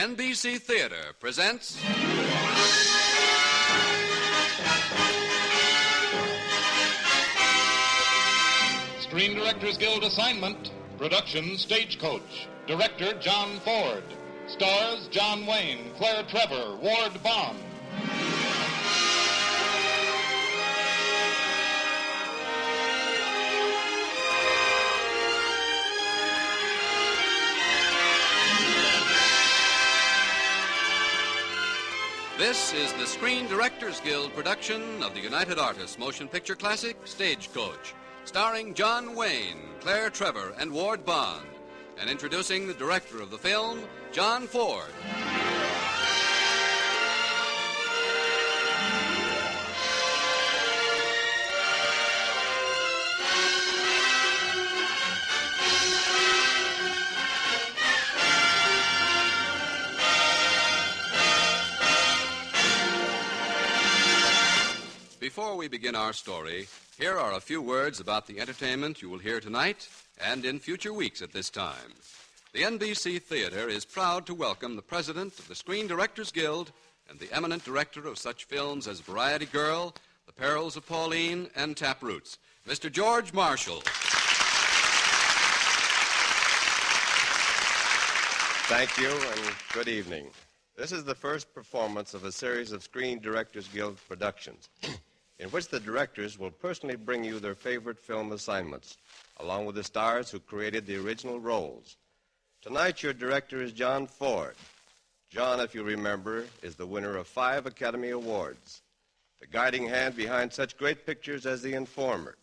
NBC Theater presents... Screen Directors Guild assignment, production Stagecoach. Director John Ford. Stars John Wayne, Claire Trevor, Ward Bond. This is the Screen Directors Guild production of the United Artists motion picture classic, Stagecoach, starring John Wayne, Claire Trevor, and Ward Bond, and introducing the director of the film, John Ford. Before we begin our story, here are a few words about the entertainment you will hear tonight and in future weeks at this time. The NBC Theater is proud to welcome the president of the Screen Directors Guild and the eminent director of such films as Variety Girl, The Perils of Pauline, and Taproots, Mr. George Marshall. Thank you, and good evening. This is the first performance of a series of Screen Directors Guild productions in which the directors will personally bring you their favorite film assignments, along with the stars who created the original roles. Tonight, your director is John Ford. John, if you remember, is the winner of 5 Academy Awards, the guiding hand behind such great pictures as The Informer,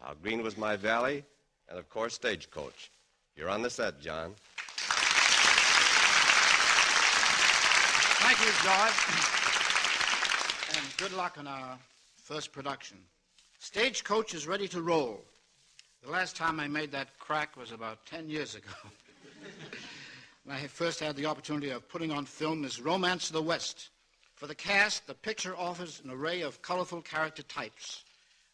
How Green Was My Valley, and, of course, Stagecoach. You're on the set, John. Thank you, George. And good luck on our first production. Stagecoach is ready to roll. The last time I made that crack was about 10 years ago. When I first had the opportunity of putting on film this Romance of the West. For the cast, the picture offers an array of colorful character types,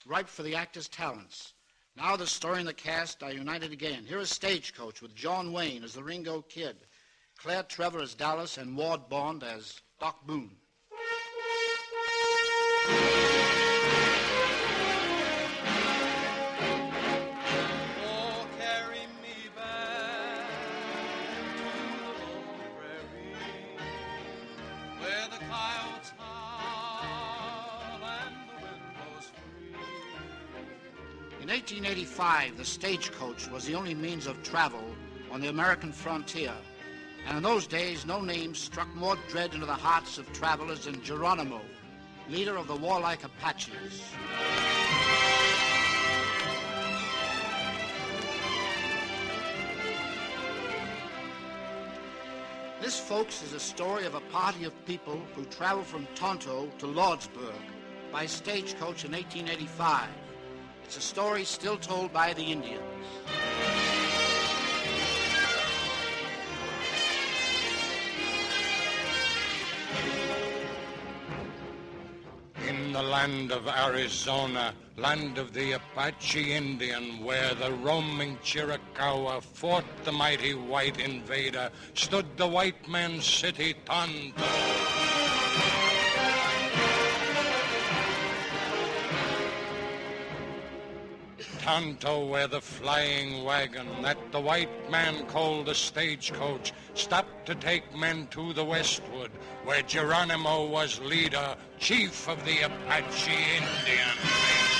ripe for the actor's talents. Now the story and the cast are united again. Here is Stagecoach with John Wayne as the Ringo Kid, Claire Trevor as Dallas, and Ward Bond as Doc Boone. Oh, carry me back to the lone prairie, where the coyotes howl and the wind blows free. In 1885, the stagecoach was the only means of travel on the American frontier. And in those days, no name struck more dread into the hearts of travelers than Geronimo, leader of the warlike Apaches. This, folks, is a story of a party of people who traveled from Tonto to Lordsburg by stagecoach in 1885. It's a story still told by the Indians. In the land of Arizona, land of the Apache Indian, where the roaming Chiricahua fought the mighty white invader, stood the white man's city, Tonto. Tonto, where the flying wagon that the white man called the stagecoach stopped to take men to the westward, where Geronimo was leader, chief of the Apache Indian nation.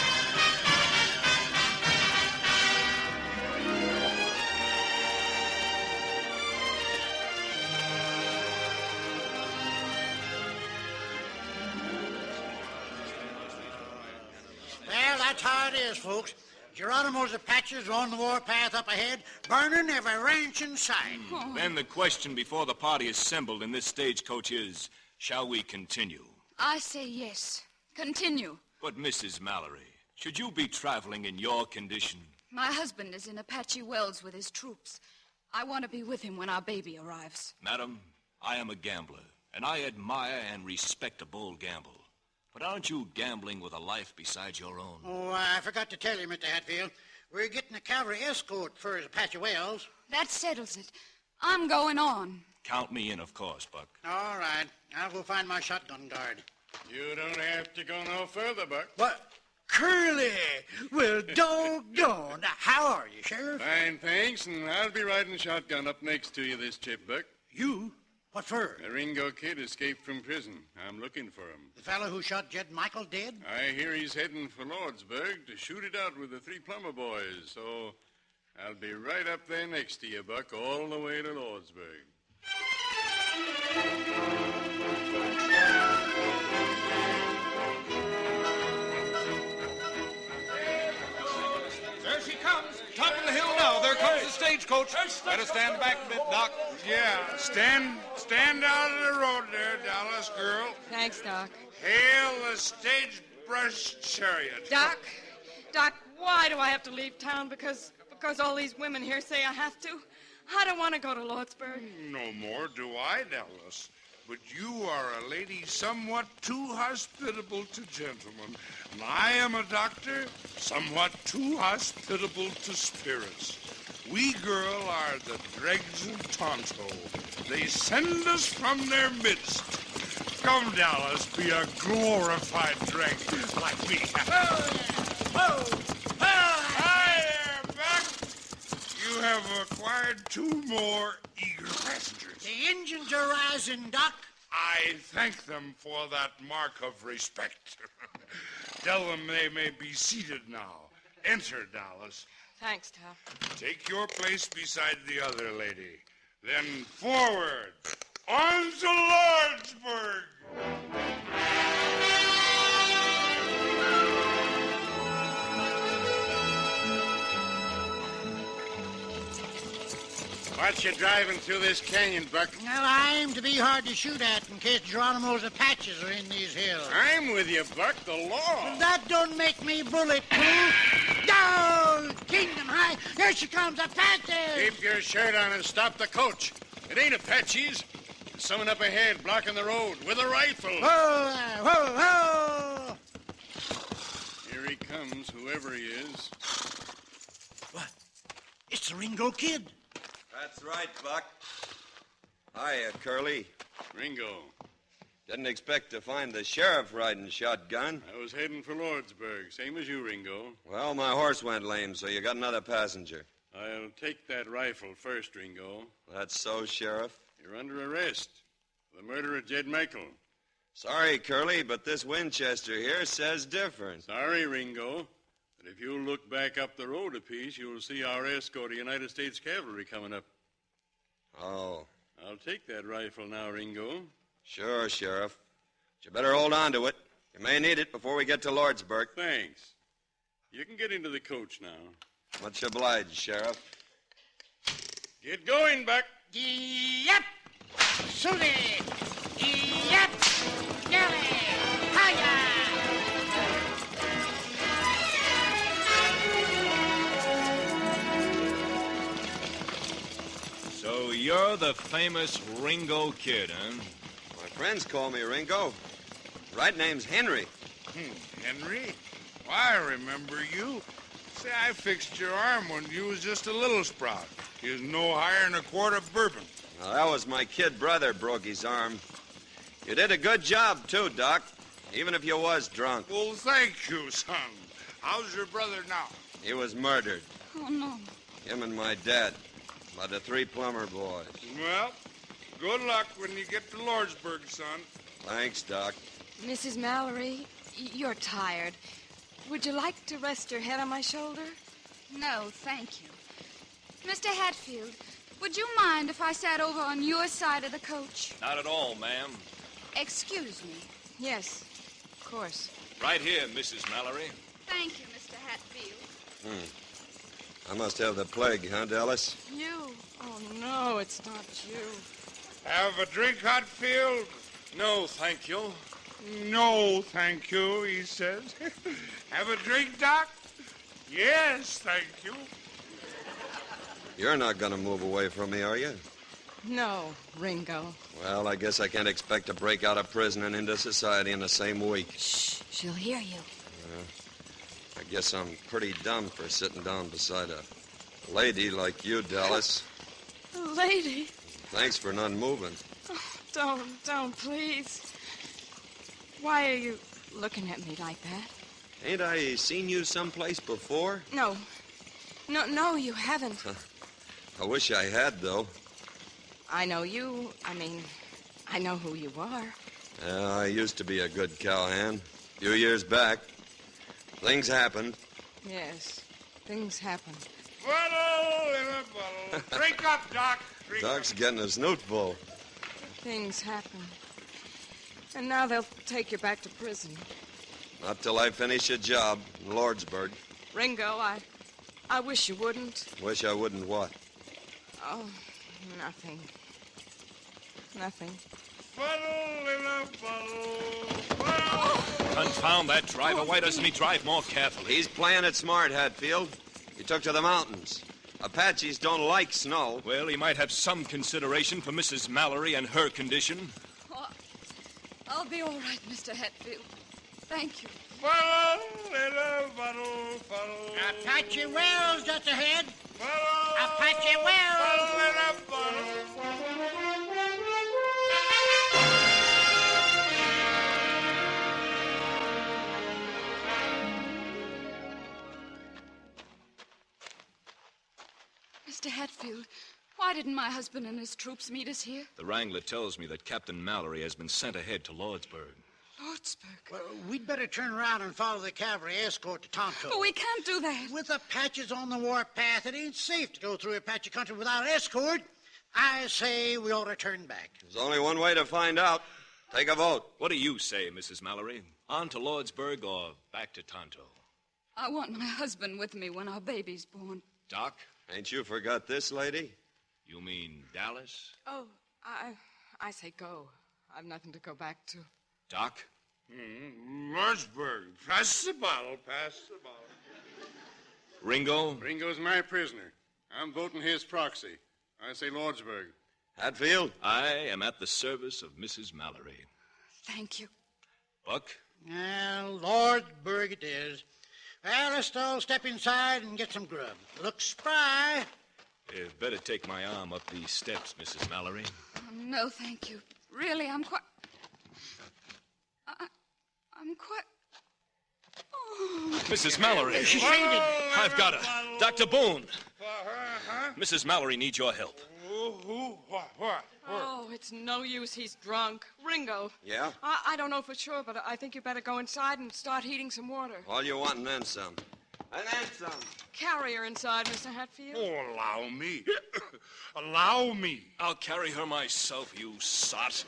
Well, that's how it is, folks. Geronimo's Apaches are on the warpath up ahead, burning every ranch in sight. Then the question before the party assembled in this stagecoach is, shall we continue? I say yes. Continue. But, Mrs. Mallory, should you be traveling in your condition? My husband is in Apache Wells with his troops. I want to be with him when our baby arrives. Madam, I am a gambler, and I admire and respect a bold gamble. But aren't you gambling with a life besides your own? Oh, I forgot to tell you, Mr. Hatfield. We're getting a cavalry escort for Apache Wells. That settles it. I'm going on. Count me in, of course, Buck. All right. I'll go find my shotgun guard. You don't have to go no further, Buck. What? Curly! Well, doggone. How are you, Sheriff? Fine, thanks, and I'll be riding shotgun up next to you this trip, Buck. You? What for? The Ringo kid escaped from prison. I'm looking for him. The fellow who shot Jed Michael dead? I hear he's heading for Lordsburg to shoot it out with the 3 plumber boys, so I'll be right up there next to you, Buck, all the way to Lordsburg. There she comes. Top of the hill now. There comes the stagecoach. Better stand back a bit, Doc. Yeah, stand out of the road there, Dallas girl. Thanks, Doc. Hail the stage-brush chariot. Doc, why do I have to leave town? Because all these women here say I have to? I don't want to go to Lordsburg. No more do I, Dallas. But you are a lady somewhat too hospitable to gentlemen. And I am a doctor somewhat too hospitable to spirits. We, girl, are the dregs of Tonto. They send us from their midst. Come, Dallas, be a glorified dreg like me. Hi there, Buck. You have acquired 2 more eager passengers. The engines are rising, Doc. I thank them for that mark of respect. Tell them they may be seated now. Enter, Dallas. Thanks, Doc. Take your place beside the other lady. Then forward. On to Lordsburg. What you driving through this canyon, Buck? Well, I aim to be hard to shoot at in case Geronimo's Apaches are in these hills. I'm with you, Buck. The law. That don't make me bulletproof. Down! Kingdom High! Here she comes, Apache! Keep your shirt on and stop the coach. It ain't Apaches. There's someone up ahead blocking the road with a rifle. Whoa there! Whoa, whoa! Here he comes, whoever he is. What? It's the Ringo Kid. That's right, Buck. Hiya, Curly. Ringo. Didn't expect to find the sheriff riding shotgun. I was heading for Lordsburg, same as you, Ringo. Well, my horse went lame, so you got another passenger. I'll take that rifle first, Ringo. That's so, Sheriff. You're under arrest for the murder of Jed Michael. Sorry, Curly, but this Winchester here says different. Sorry, Ringo, but if you'll look back up the road a piece, you'll see our escort of United States Cavalry coming up. Oh. I'll take that rifle now, Ringo. Sure, Sheriff. But you better hold on to it. You may need it before we get to Lordsburg. Thanks. You can get into the coach now. Much obliged, Sheriff. Get going, Buck. Yep! Sooty! Yep! Nelly! Hiya! So you're the famous Ringo Kid, huh? My friends call me Ringo. Right name's Henry. Henry? Why, I remember you. Say, I fixed your arm when you was just a little sprout. You was no higher than a quart of bourbon. Now, that was my kid brother broke his arm. You did a good job, too, Doc, even if you was drunk. Well, thank you, son. How's your brother now? He was murdered. Oh, no. Him and my dad. By the 3 plumber boys. Well, good luck when you get to Lordsburg, son. Thanks, Doc. Mrs. Mallory, you're tired. Would you like to rest your head on my shoulder? No, thank you. Mr. Hatfield, would you mind if I sat over on your side of the coach? Not at all, ma'am. Excuse me. Yes, of course. Right here, Mrs. Mallory. Thank you, Mr. Hatfield. I must have the plague, huh, Dallas? You? Oh, no, it's not you. Have a drink, Hatfield? No, thank you. No, thank you, he says. Have a drink, Doc? Yes, thank you. You're not going to move away from me, are you? No, Ringo. Well, I guess I can't expect to break out of prison and into society in the same week. Shh, she'll hear you. I guess I'm pretty dumb for sitting down beside a lady like you, Dallas. A lady? Thanks for not moving. Oh, don't, please. Why are you looking at me like that? Ain't I seen you someplace before? No, you haven't. I wish I had, though. I know you. I know who you are. I used to be a good cowhand. A few years back. Things happened. Yes, things happen. Bottle in a bottle. Drink up, Doc. Drink Doc's up. getting a snoot full. Things happen. And now they'll take you back to prison. Not till I finish a job in Lordsburg. Ringo, I wish you wouldn't. Wish I wouldn't what? Oh, nothing. Nothing. Bottle in a bottle. Bottle. Confound that driver. Why doesn't he drive more carefully? He's playing it smart, Hatfield. He took to the mountains. Apaches don't like snow. Well, he might have some consideration for Mrs. Mallory and her condition. Oh, I'll be all right, Mr. Hatfield. Thank you. Bottle in a bottle. Bottle. Apache Wells just ahead. Bottle. Apache Wells. Bottle in a bottle. Mr. Hatfield, why didn't my husband and his troops meet us here? The Wrangler tells me that Captain Mallory has been sent ahead to Lordsburg. Lordsburg? Well, we'd better turn around and follow the cavalry escort to Tonto. But we can't do that. With Apaches on the warpath, it ain't safe to go through Apache country without escort. I say we ought to turn back. There's only one way to find out. Take a vote. What do you say, Mrs. Mallory? On to Lordsburg or back to Tonto? I want my husband with me when our baby's born. Doc? Ain't you forgot this, lady? You mean Dallas? Oh, I say go. I've nothing to go back to. Doc? Lordsburg. Pass the bottle. Pass the bottle. Ringo? Ringo's my prisoner. I'm voting his proxy. I say Lordsburg. Hatfield? I am at the service of Mrs. Mallory. Thank you. Buck? Well, Lordsburg it is. Well, let's all step inside and get some grub. Looks spry. You'd better take my arm up these steps, Mrs. Mallory. Oh, no, thank you. Really, I'm quite... I'm quite... Oh. Mrs. Mallory. She's fainted. I've got her. Dr. Boone. For her, huh? Mrs. Mallory needs your help. Who? What? Oh, it's no use. He's drunk. Ringo. Yeah? I don't know for sure, but I think you better go inside and start heating some water. All you want and then some. And then some. Carry her inside, Mr. Hatfield. Oh, allow me. Allow me. I'll carry her myself, you sot.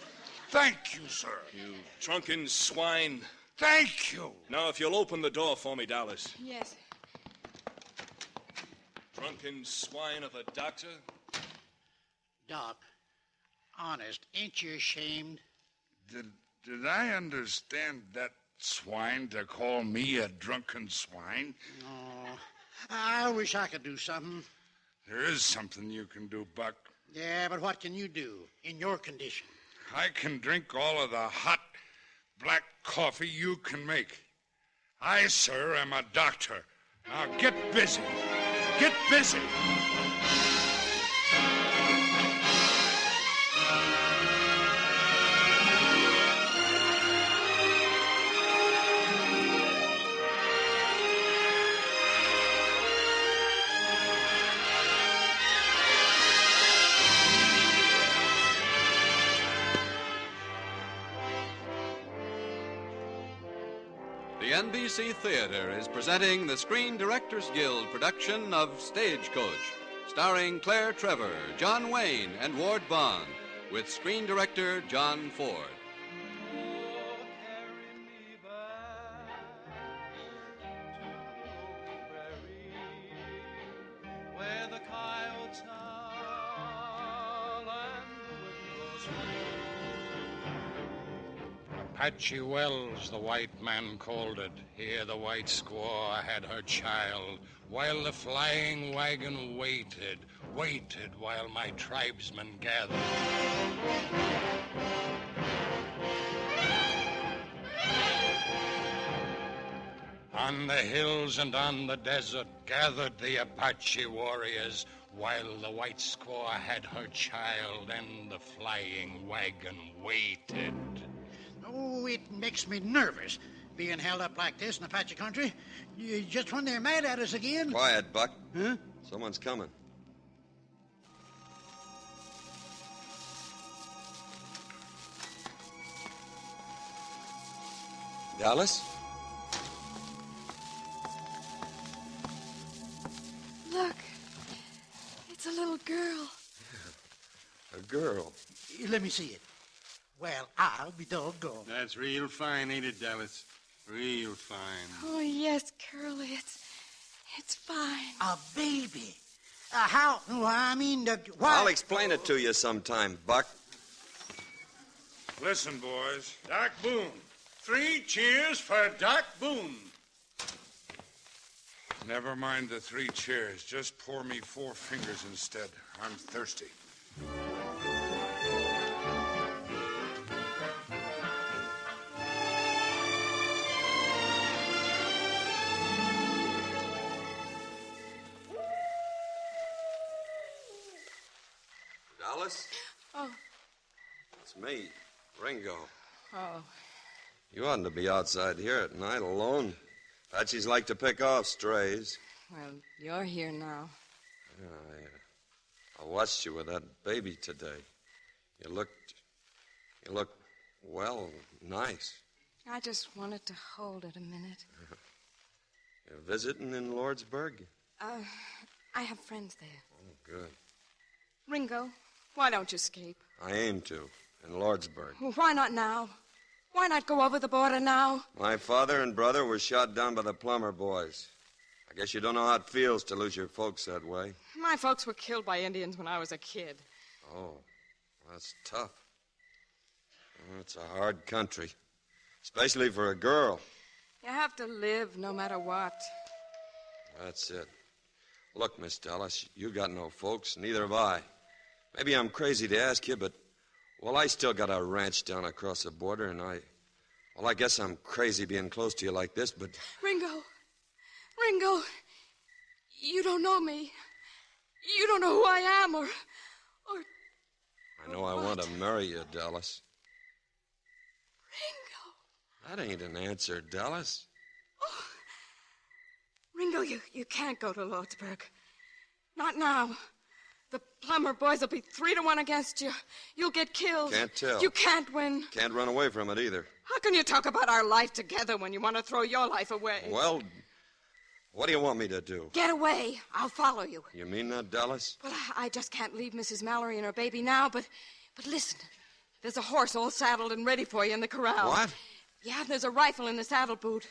Thank you, sir. You drunken swine. Thank you. Now, if you'll open the door for me, Dallas. Yes. Drunken swine of a doctor. Doc, honest, ain't you ashamed? Did I understand that swine to call me a drunken swine? Oh, I wish I could do something. There is something you can do, Buck. Yeah, but what can you do in your condition? I can drink all of the hot black coffee you can make. I, sir, am a doctor. Now get busy. Get busy. The NBC Theater is presenting the Screen Directors Guild production of Stagecoach, starring Claire Trevor, John Wayne, and Ward Bond, with screen director John Ford. Where the coyotes howl and the wind blows free. Apache Wells, the white man called it. Here the white squaw had her child, while the flying wagon waited while my tribesmen gathered. On the hills and on the desert gathered the Apache warriors, while the white squaw had her child and the flying wagon waited. Oh, it makes me nervous, being held up like this in Apache country. Just when they're mad at us again. Quiet, Buck. Huh? Someone's coming. Dallas? Look, it's a little girl. A girl. Let me see it. Well, I'll be doggone. That's real fine, ain't it, Dallas? Real fine. Oh, yes, Curly, it's fine. A baby. How? Well, I mean, why? I'll explain it to you sometime, Buck. Listen, boys. Doc Boone. 3 cheers for Doc Boone. Never mind the 3 cheers. Just pour me 4 fingers instead. I'm thirsty. Dallas? Oh. It's me, Ringo. Oh. You oughtn't to be outside here at night alone. Apaches like to pick off strays. Well, you're here now. I watched you with that baby today. You look, well, nice. I just wanted to hold it a minute. You're visiting in Lordsburg? I have friends there. Oh, good. Ringo, why don't you escape? I aim to, in Lordsburg. Well, why not now? Why not go over the border now? My father and brother were shot down by the Plummer boys. I guess you don't know how it feels to lose your folks that way. My folks were killed by Indians when I was a kid. Oh, that's tough. Oh, it's a hard country, especially for a girl. You have to live no matter what. That's it. Look, Miss Dallas, you got no folks, neither have I. Maybe I'm crazy to ask you, but, well, I still got a ranch down across the border, and I guess I'm crazy being close to you like this, but... Ringo, you don't know me. You don't know who I am, or I know I want to marry you, Dallas. Ringo. That ain't an answer, Dallas. Oh. Ringo, you can't go to Lordsburg. Not now. The Plummer boys will be 3-1 against you. You'll get killed. Can't tell. You can't win. Can't run away from it either. How can you talk about our life together when you want to throw your life away? Well, what do you want me to do? Get away. I'll follow you. You mean that, Dallas? Well, I just can't leave Mrs. Mallory and her baby now, but listen. There's a horse all saddled and ready for you in the corral. What? Yeah, there's a rifle in the saddle boot.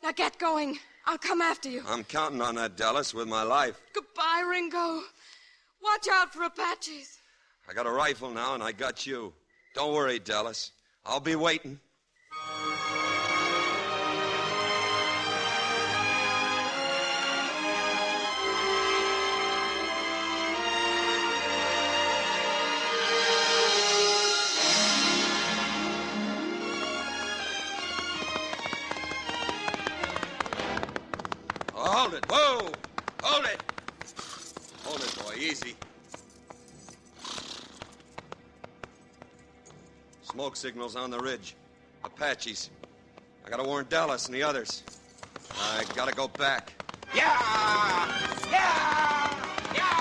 Now get going. I'll come after you. I'm counting on that, Dallas, with my life. Goodbye, Ringo. Watch out for Apaches. I got a rifle now, and I got you. Don't worry, Dallas. I'll be waiting. Hold it. Whoa! Hold it! Hold it, boy. Easy. Smoke signals on the ridge. Apaches. I gotta warn Dallas and the others. I gotta go back. Yeah! Yeah! Yeah!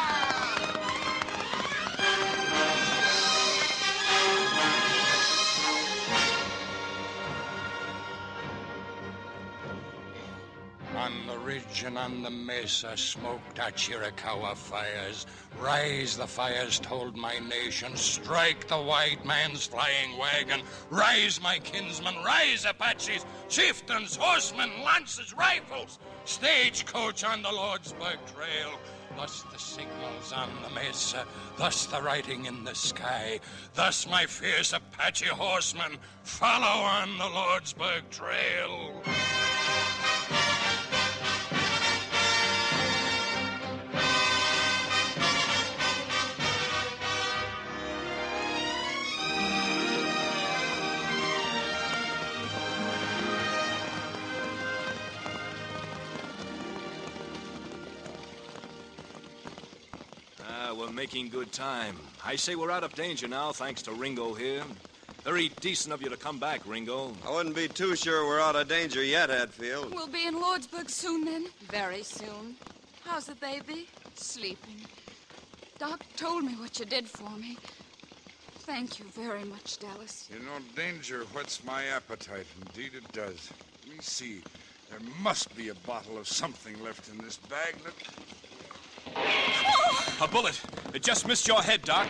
On the ridge and on the mesa smoked our Chiricahua fires. Rise, the fires told my nation. Strike the white man's flying wagon. Rise, my kinsmen, rise, Apaches, chieftains, horsemen, lances, rifles. Stagecoach on the Lordsburg Trail. Thus the signals on the mesa, thus the writing in the sky. Thus my fierce Apache horsemen follow on the Lordsburg Trail. making good time. I say we're out of danger now, thanks to Ringo here. Very decent of you to come back, Ringo. I wouldn't be too sure we're out of danger yet, Hatfield. We'll be in Lordsburg soon, then. Very soon. How's the baby? Sleeping. Doc told me what you did for me. Thank you very much, Dallas. You know, danger whets my appetite. Indeed it does. Let me see. There must be a bottle of something left in this bag. A bullet. It just missed your head, Doc.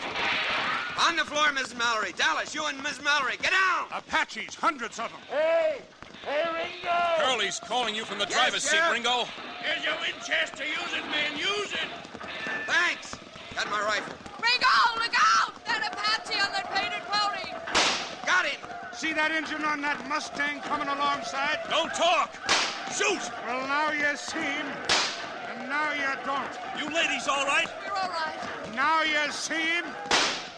On the floor, Miss Mallory. Dallas, you and Miss Mallory, get down! Apaches, hundreds of them. Hey, Ringo! Curly's calling you from the Yes, driver's seat, Sheriff. Ringo. Here's your Winchester. Use it, man. Use it. Thanks. Got my rifle. Ringo, look out! That Apache on that painted pony! Got him. See that engine on that Mustang coming alongside? Don't talk. Shoot! Well, now you see him, and now you don't. You ladies all right? You're all right. Now you see him,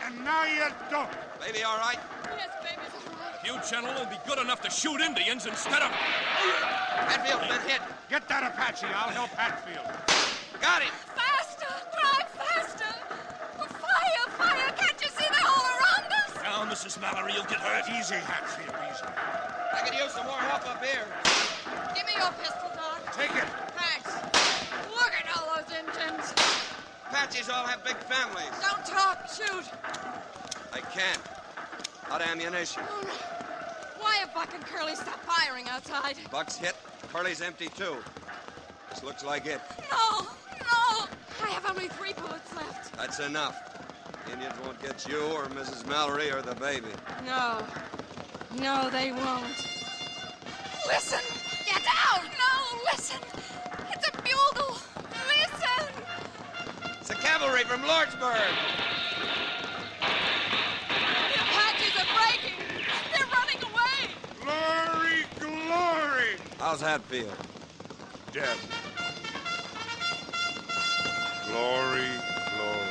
and now you don't. Baby, all right? Yes, baby's all right. You gentlemen will be good enough to shoot Indians instead of... Hatfield's been hit. Get that Apache. I'll help Hatfield. Got him. Faster! Drive faster! Fire! Fire! Can't you see they're all around us? Now, Mrs. Mallory, you'll get hurt. Easy, Hatfield, easy. I could use some more help up here. Give me your pistol, Doc. Take it. Thanks. Look at all those engines. Apaches all have big families. Don't talk. Shoot. I can't. Out of ammunition. All right. Why have Buck and Curly stopped firing outside? Buck's hit. Curly's empty, too. This looks like it. No! No! I have only 3 bullets left. That's enough. Indians won't get you or Mrs. Mallory or the baby. No. No, they won't. Listen! Get out! No, listen! It's a bugle! Listen! It's the cavalry from Lordsburg. The Apaches are breaking! They're running away! Glory, glory. How's Hatfield? Dead. Glory, glory.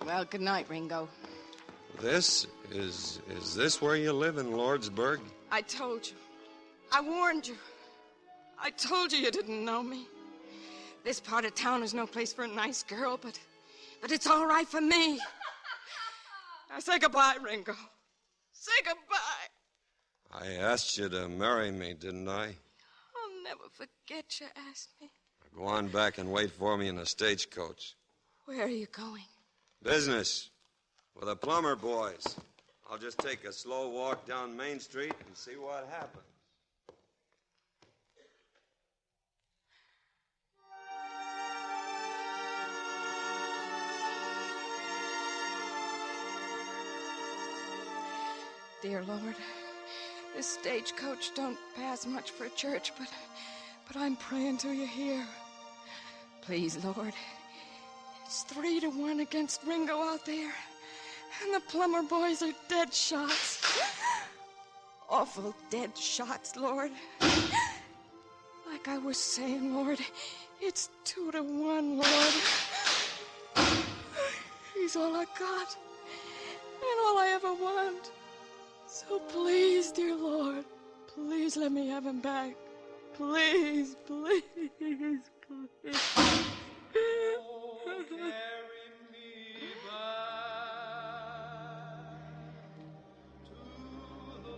Well, good night, Ringo. Is this where you live in Lordsburg? I told you. I warned you. I told you didn't know me. This part of town is no place for a nice girl, but it's all right for me. Now say goodbye, Ringo. Say goodbye. I asked you to marry me, didn't I? I'll never forget you asked me. Go on back and wait for me in the stagecoach. Where are you going? Business. With the plumber boys. I'll just take a slow walk down Main Street and see what happens. Dear Lord, this stagecoach don't pass much for a church, but I'm praying to you here. Please, Lord, it's 3-1 against Ringo out there, and the plumber boys are dead shots. Awful dead shots, Lord. Like I was saying, Lord, it's 2-1, Lord. He's all I got, and all I ever want. So please, dear Lord, please let me have him back. Please, please, please. Oh, carry me back to the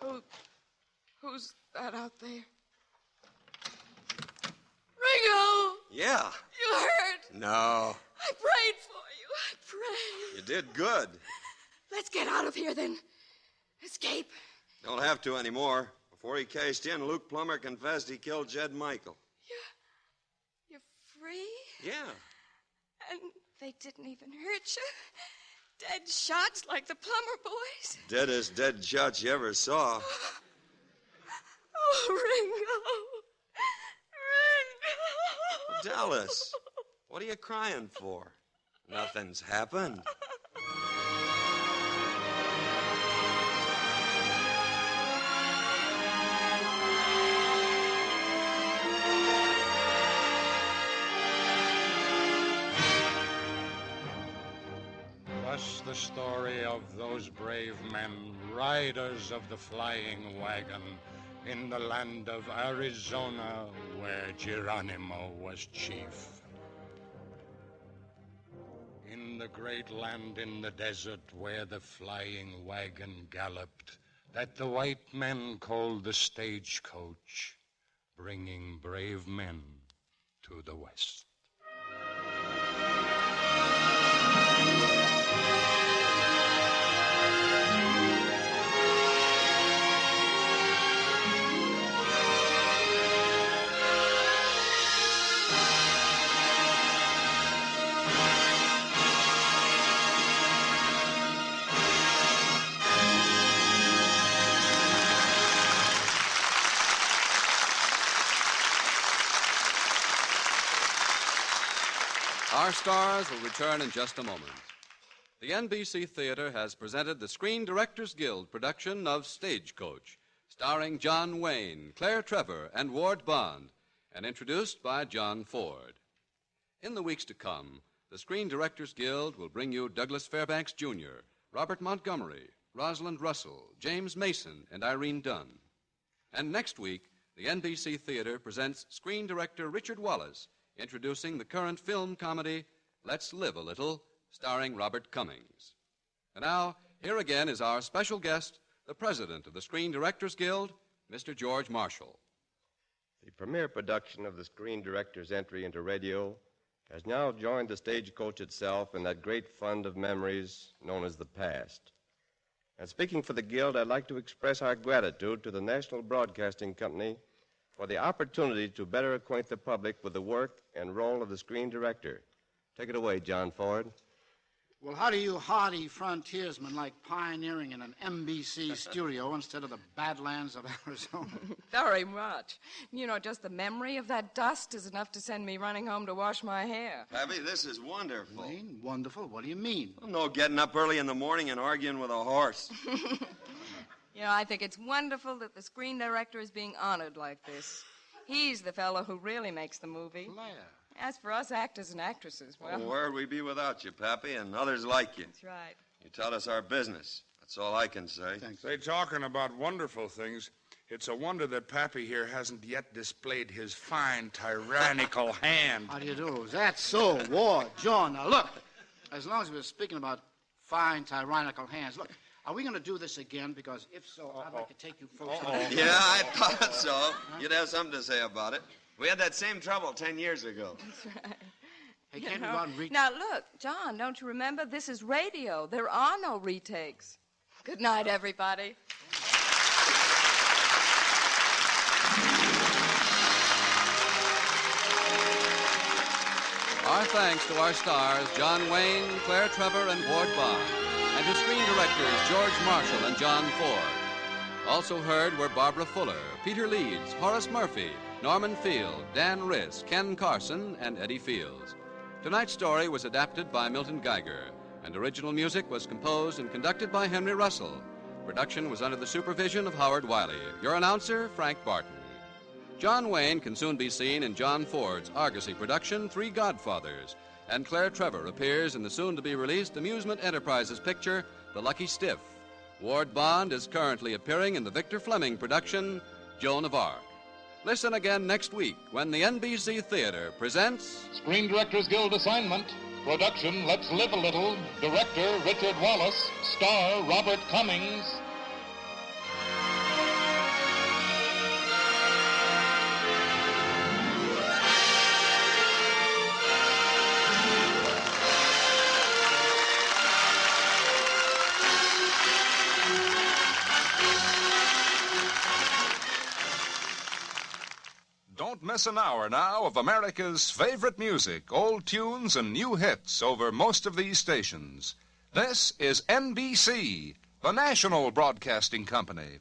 lone Who's that out there? Ringo! Yeah. You hurt? No. I prayed for you. I prayed. You did good. Let's get out of here, then. Escape. Don't have to anymore. Before he cashed in, Luke Plummer confessed he killed Jed Michael. You're free? Yeah. And they didn't even hurt you? Dead shots like the plumber boys? Deadest dead shots you ever saw. Oh, Ringo. Ringo. Dallas, what are you crying for? Nothing's happened. Thus the story of those brave men, riders of the flying wagon, in the land of Arizona, where Geronimo was chief. In the great land in the desert where the flying wagon galloped, that the white men called the Stagecoach, bringing brave men to the west. Our stars will return in just a moment. The NBC Theater has presented the Screen Directors Guild production of Stagecoach, starring John Wayne, Claire Trevor, and Ward Bond, and introduced by John Ford. In the weeks to come, the Screen Directors Guild will bring you Douglas Fairbanks Jr., Robert Montgomery, Rosalind Russell, James Mason, and Irene Dunn. And next week, the NBC Theater presents screen director Richard Wallace, introducing the current film comedy, Let's Live a Little, starring Robert Cummings. And now, here again is our special guest, the president of the Screen Directors Guild, Mr. George Marshall. The premiere production of the Screen Directors' entry into radio has now joined the Stagecoach itself in that great fund of memories known as the past. And speaking for the Guild, I'd like to express our gratitude to the National Broadcasting Company for the opportunity to better acquaint the public with the work and role of the screen director. Take it away, John Ford. Well, how do you hardy frontiersmen like pioneering in an NBC studio instead of the badlands of Arizona? Very much. You know, just the memory of that dust is enough to send me running home to wash my hair. Pappy, this is wonderful. Wayne, wonderful? What do you mean? Well, no getting up early in the morning and arguing with a horse. You know, I think it's wonderful that the screen director is being honored like this. He's the fellow who really makes the movie. Claire. As for us actors and actresses, well... Where'd we be without you, Pappy, and others like you? That's right. You taught us our business. That's all I can say. Thanks. Say, talking about wonderful things, it's a wonder that Pappy here hasn't yet displayed his fine, tyrannical hand. How do you do? Is that so, Ward? John, now look, as long as we're speaking about fine, tyrannical hands, look, are we going to do this again? Because if so, I'd like to take you folks... Yeah, I thought so. You'd have something to say about it. We had that same trouble 10 years ago. That's right. Hey, can't we go out and reach... Now, look, John, don't you remember? This is radio. There are no retakes. Good night, everybody. Our thanks to our stars, John Wayne, Claire Trevor, and Ward Bond, and to screen directors George Marshall and John Ford. Also heard were Barbara Fuller, Peter Leeds, Horace Murphy, Norman Field, Dan Riss, Ken Carson, and Eddie Fields. Tonight's story was adapted by Milton Geiger, and original music was composed and conducted by Henry Russell. Production was under the supervision of Howard Wiley. Your announcer, Frank Barton. John Wayne can soon be seen in John Ford's Argosy production, Three Godfathers, and Claire Trevor appears in the soon-to-be-released Amusement Enterprises picture, The Lucky Stiff. Ward Bond is currently appearing in the Victor Fleming production, Joan of Arc. Listen again next week when the NBC Theater presents... Screen Directors Guild assignment. Production, Let's Live a Little. Director, Richard Wallace. Star, Robert Cummings. Don't miss an hour now of America's favorite music, old tunes and new hits over most of these stations. This is NBC, the national broadcasting company.